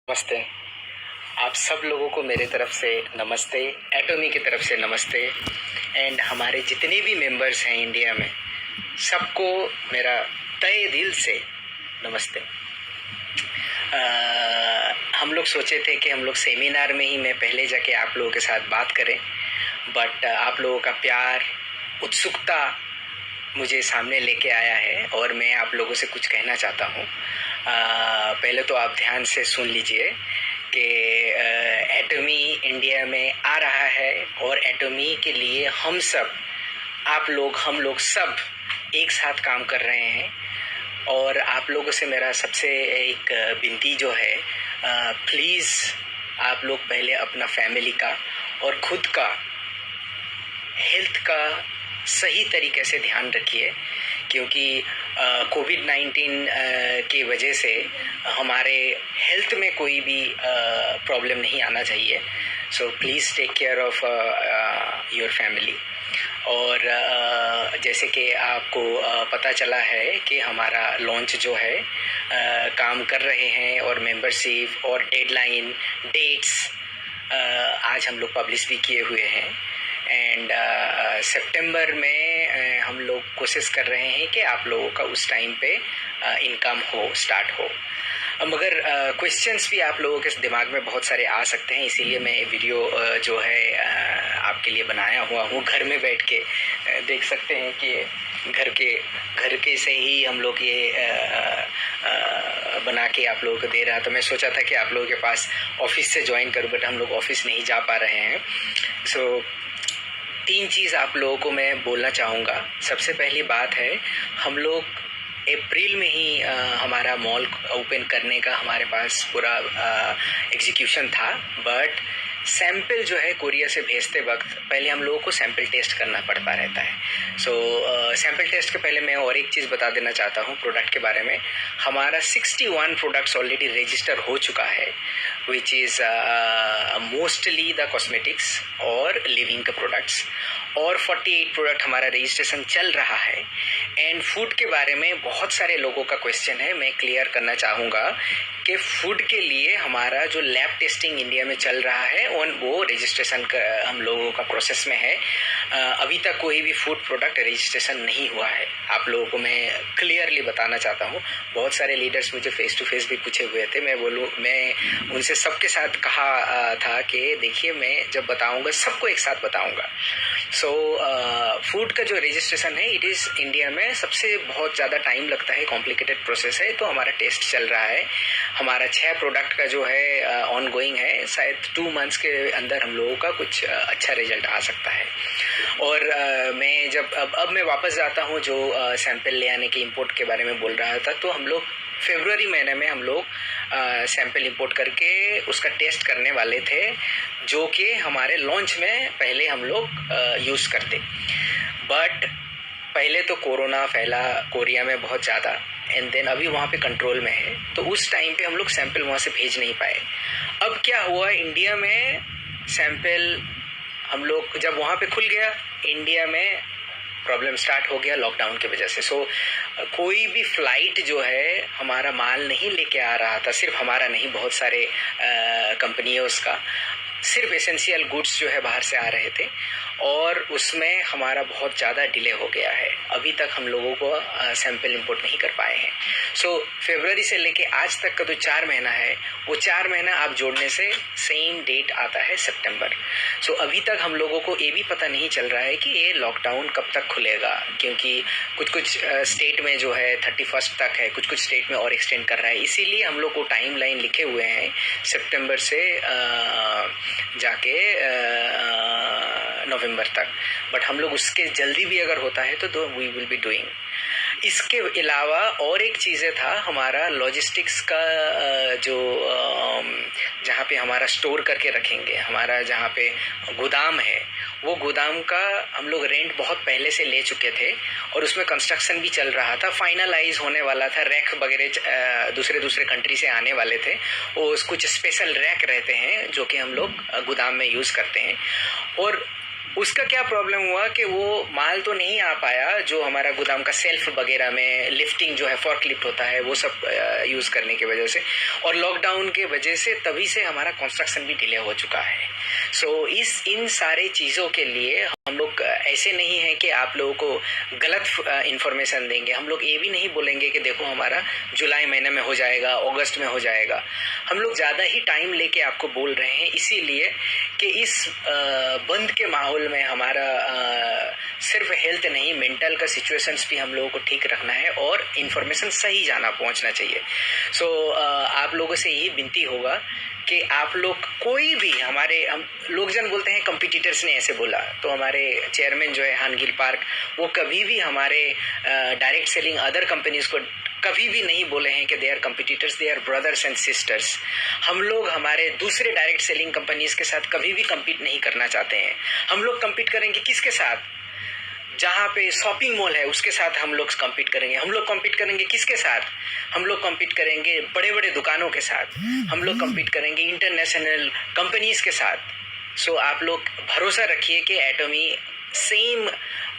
नमस्ते। आप सब लोगों को मेरे तरफ से नमस्ते, एटॉमी की तरफ से नमस्ते एंड हमारे जितने भी मेंबर्स हैं इंडिया में सबको मेरा तहे दिल से नमस्ते। हम लोग सोचे थे कि हम लोग सेमिनार में ही मैं पहले जाके आप लोगों के साथ बात करें, बट आप लोगों का प्यार, उत्सुकता मुझे सामने लेके आया है और मैं आप लोगों से कुछ कहना चाहता हूँ। पहले तो आप ध्यान से सुन लीजिए कि एटॉमी इंडिया में आ रहा है और एटॉमी के लिए हम सब, हम लोग सब एक साथ काम कर रहे हैं। और आप लोगों से मेरा सबसे एक विनती जो है, प्लीज़ आप लोग पहले अपना फैमिली का और खुद का हेल्थ का सही तरीके से ध्यान रखिए, क्योंकि कोविड-19 की वजह से हमारे हेल्थ में कोई भी प्रॉब्लम नहीं आना चाहिए। So please take care of your family. और जैसे कि आपको पता चला है कि हमारा लॉन्च जो है काम कर रहे हैं और मेंबरशिप और डेडलाइन डेट्स आज हम लोग पब्लिश भी किए हुए हैं। एंड सितंबर में हम लोग कोशिश कर रहे हैं कि आप लोगों का उस टाइम पे इनकम स्टार्ट हो। मगर क्वेश्चंस भी आप लोगों के दिमाग में बहुत सारे आ सकते हैं, इसीलिए मैं वीडियो जो है आपके लिए बनाया हुआ हूँ। घर में बैठ के देख सकते हैं कि घर के से ही हम लोग ये बना के आप लोगों को दे रहा। तो मैं सोचा था कि आप लोगों के पास ऑफिस से ज्वाइन करूँ, बट हम लोग ऑफिस नहीं जा पा रहे हैं। सो 3 चीज़ आप लोगों को मैं बोलना चाहूँगा। सबसे पहली बात है, हम लोग अप्रैल में ही हमारा मॉल ओपन करने का हमारे पास पूरा एग्जीक्यूशन था, बट सैंपल जो है कोरियर से भेजते वक्त पहले हम लोगों को सैंपल टेस्ट करना पड़ता रहता है। सो सैंपल टेस्ट के पहले मैं और एक चीज़ बता देना चाहता हूँ प्रोडक्ट के बारे में। हमारा 61 प्रोडक्ट्स ऑलरेडी रजिस्टर हो चुका है, which is mostly the cosmetics और लिविंग के प्रोडक्ट्स, और 48 प्रोडक्ट हमारा रजिस्ट्रेशन चल रहा है। एंड फूड के बारे में बहुत सारे लोगों का क्वेश्चन है, मैं क्लियर करना चाहूँगा कि फूड के लिए हमारा जो लैब टेस्टिंग इंडिया में चल रहा है वो रजिस्ट्रेशन का हम लोगों का प्रोसेस में है। अभी तक कोई भी फूड प्रोडक्ट रजिस्ट्रेशन नहीं हुआ है। आप लोगों को मैं क्लियरली बताना चाहता हूँ। बहुत सारे लीडर्स मुझे फेस टू फेस भी पूछे हुए थे, मैं उनसे सबके साथ कहा था कि देखिए, मैं जब बताऊँगा सबको एक साथ बताऊँगा। सो फूड का जो रजिस्ट्रेशन है, इट इज़ इंडिया में सबसे बहुत ज़्यादा टाइम लगता है, कॉम्प्लिकेटेड प्रोसेस है। तो हमारा टेस्ट चल रहा है। हमारा 6 प्रोडक्ट का जो है ऑन गोइंग है। शायद 2 मंथ्स के अंदर हम लोगों का कुछ अच्छा रिजल्ट आ सकता है। और मैं जब अब मैं वापस जाता हूँ जो सैंपल ले आने के इंपोर्ट के बारे में बोल रहा था, तो हम लोग फरवरी महीने में हम लोग सैंपल इंपोर्ट करके उसका टेस्ट करने वाले थे, जो कि हमारे लॉन्च में पहले हम लोग यूज़ करते। बट पहले तो कोरोना फैला कोरिया में बहुत ज़्यादा, एंड देन अभी वहाँ पे कंट्रोल में है, तो उस टाइम पे हम लोग सैंपल वहाँ से भेज नहीं पाए। अब क्या हुआ, इंडिया में सैंपल हम लोग जब वहाँ पे खुल गया, इंडिया में प्रॉब्लम स्टार्ट हो गया लॉकडाउन की वजह से। सो कोई भी फ्लाइट जो है हमारा माल नहीं लेके आ रहा था, सिर्फ हमारा नहीं, बहुत सारे कंपनियों का सिर्फ एसेंशियल गुड्स जो है बाहर से आ रहे थे, और उसमें हमारा बहुत ज़्यादा डिले हो गया है। अभी तक हम लोगों को सैंपल इंपोर्ट नहीं कर पाए हैं। सो फरवरी से लेके आज तक का जो 4 महीना है, वो 4 महीना आप जोड़ने से सेम डेट आता है सितंबर। सो अभी तक हम लोगों को ये भी पता नहीं चल रहा है कि ये लॉकडाउन कब तक खुलेगा, क्योंकि कुछ स्टेट में जो है 31 तक है, कुछ स्टेट में और एक्सटेंड कर रहा है। इसीलिए हम लोग को टाइम लाइन लिखे हुए हैं सितंबर से जाके नवंबर तक। बट हम लोग उसके जल्दी भी अगर होता है तो वी विल बी डूइंग। इसके अलावा और एक चीज़ें था, हमारा लॉजिस्टिक्स का जो जहाँ पे हमारा स्टोर करके रखेंगे, हमारा जहाँ पे गोदाम है, वो गोदाम का हम लोग रेंट बहुत पहले से ले चुके थे और उसमें कंस्ट्रक्शन भी चल रहा था, फाइनलाइज होने वाला था। रैक वगैरह दूसरे कंट्री से आने वाले थे। वो कुछ स्पेशल रैक रहते हैं जो कि हम लोग गोदाम में यूज़ करते हैं, और उसका क्या प्रॉब्लम हुआ कि वो माल तो नहीं आ पाया, जो हमारा गोदाम का सेल्फ वगैरह में लिफ्टिंग जो है, फॉर्क लिफ्ट होता है, वो सब यूज़ करने की वजह से, और लॉकडाउन के वजह से तभी से हमारा कंस्ट्रक्शन भी डिले हो चुका है। सो इन सारे चीज़ों के लिए हम लोग ऐसे नहीं है कि आप लोगों को गलत इन्फॉर्मेशन देंगे। हम लोग ये भी नहीं बोलेंगे कि देखो हमारा जुलाई महीने में हो जाएगा, अगस्त में हो जाएगा। हम लोग ज़्यादा ही टाइम लेके आपको बोल रहे हैं, इसीलिए कि इस बंद के माहौल में हमारा सिर्फ हेल्थ नहीं, मेंटल का सिचुएशंस भी हम लोगों को ठीक रखना है और इन्फॉर्मेशन सही जाना पहुंचना चाहिए। सो आप लोगों से यही विनती होगा कि आप लोग कोई भी हम लोग जन बोलते हैं कंपटीटर्स ने ऐसे बोला, तो हमारे चेयरमैन जो है हानगिल पार्क, वो कभी भी हमारे डायरेक्ट सेलिंग अदर कंपनीज को कभी भी नहीं बोले हैं कि they are competitors, they are brothers and sisters. हम लोग हमारे दूसरे डायरेक्ट सेलिंग कंपनीज के साथ कभी भी कम्पीट नहीं करना चाहते हैं। हम लोग कम्पीट करेंगे किसके साथ? जहाँ पे शॉपिंग मॉल है उसके साथ हम लोग कम्पीट करेंगे। हम लोग कम्पीट करेंगे किसके साथ? हम लोग कम्पीट करेंगे बड़े बड़े दुकानों के साथ। हम लोग कम्पीट करेंगे इंटरनेशनल कंपनीज के साथ। सो आप लोग भरोसा रखिए कि एटमी सेम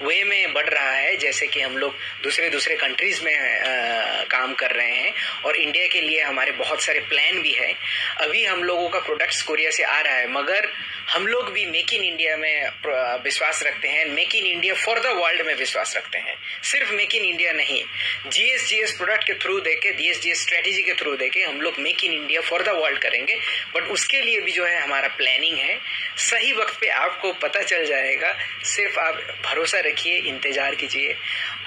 वे में बढ़ रहा है जैसे कि हम लोग दूसरे कंट्रीज़ में काम कर रहे हैं, और इंडिया के लिए हमारे बहुत सारे प्लान भी है। अभी हम लोगों का प्रोडक्ट्स कोरिया से आ रहा है, मगर हम लोग भी मेक इन इंडिया में विश्वास रखते हैं, make in India for the world में विश्वास रखते हैं। सिर्फ मेक इन इंडिया नहीं, जीएस प्रोडक्ट के थ्रू देके, जीएस स्ट्रेटेजी के थ्रू देके हम लोग make in India for the world करेंगे। बट उसके लिए भी जो है हमारा प्लानिंग है, सही वक्त पे आपको पता चल जाएगा। सिर्फ आप भरोसा रखिए, इंतज़ार कीजिए।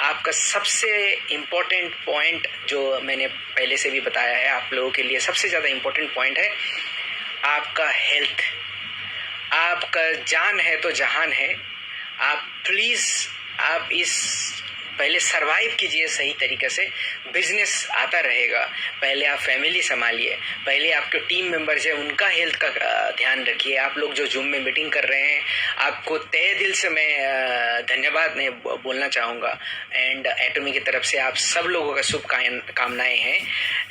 आपका सबसे इम्पोर्टेंट पॉइंट जो मैंने पहले से भी बताया है, आप लोगों के लिए सबसे ज़्यादा इम्पोर्टेंट पॉइंट है आपका हेल्थ। आपका जान है तो जहान है। आप प्लीज़ आप इस पहले सरवाइव कीजिए सही तरीके से। बिजनेस आता रहेगा, पहले आप फैमिली संभालिए, पहले आपके टीम मेंबर्स हैं उनका हेल्थ का ध्यान रखिए। आप लोग जो जूम में मीटिंग कर रहे हैं, आपको तहे दिल से मैं धन्यवाद मैं बोलना चाहूँगा। एंड एटमी की तरफ से आप सब लोगों का शुभ कामनाएं हैं।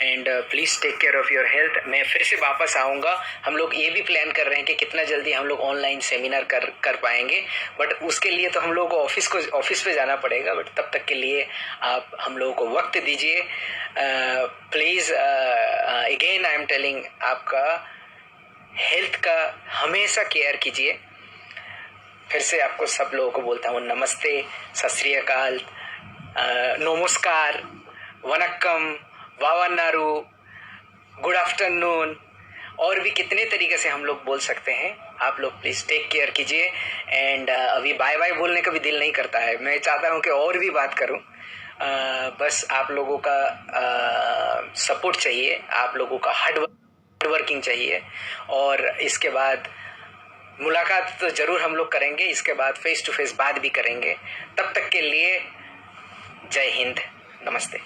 And please take care of your health. मैं फिर से वापस आऊँगा। हम लोग ये भी प्लान कर रहे हैं कि कितना जल्दी हम लोग ऑनलाइन सेमिनार कर पाएंगे, बट उसके लिए तो हम लोगों को ऑफिस पे जाना पड़ेगा। बट तब तक के लिए आप हम लोगों को वक्त दीजिए। Please again I am telling, आपका हेल्थ का हमेशा केयर कीजिए। फिर से आपको सब लोगों को बोलता हूँ नमस्ते, सत श्री अकाल, नमस्कार, वनक्कम, वावन्नारू, गुड आफ्टरनून, और भी कितने तरीके से हम लोग बोल सकते हैं। आप लोग प्लीज़ टेक केयर कीजिए। एंड अभी बाय बाय बोलने का भी दिल नहीं करता है, मैं चाहता हूँ कि और भी बात करूँ। बस आप लोगों का सपोर्ट चाहिए, आप लोगों का हार्ड वर्किंग चाहिए। और इसके बाद मुलाकात तो ज़रूर हम लोग करेंगे, इसके बाद फेस टू फेस बात भी करेंगे। तब तक के लिए जय हिंद, नमस्ते।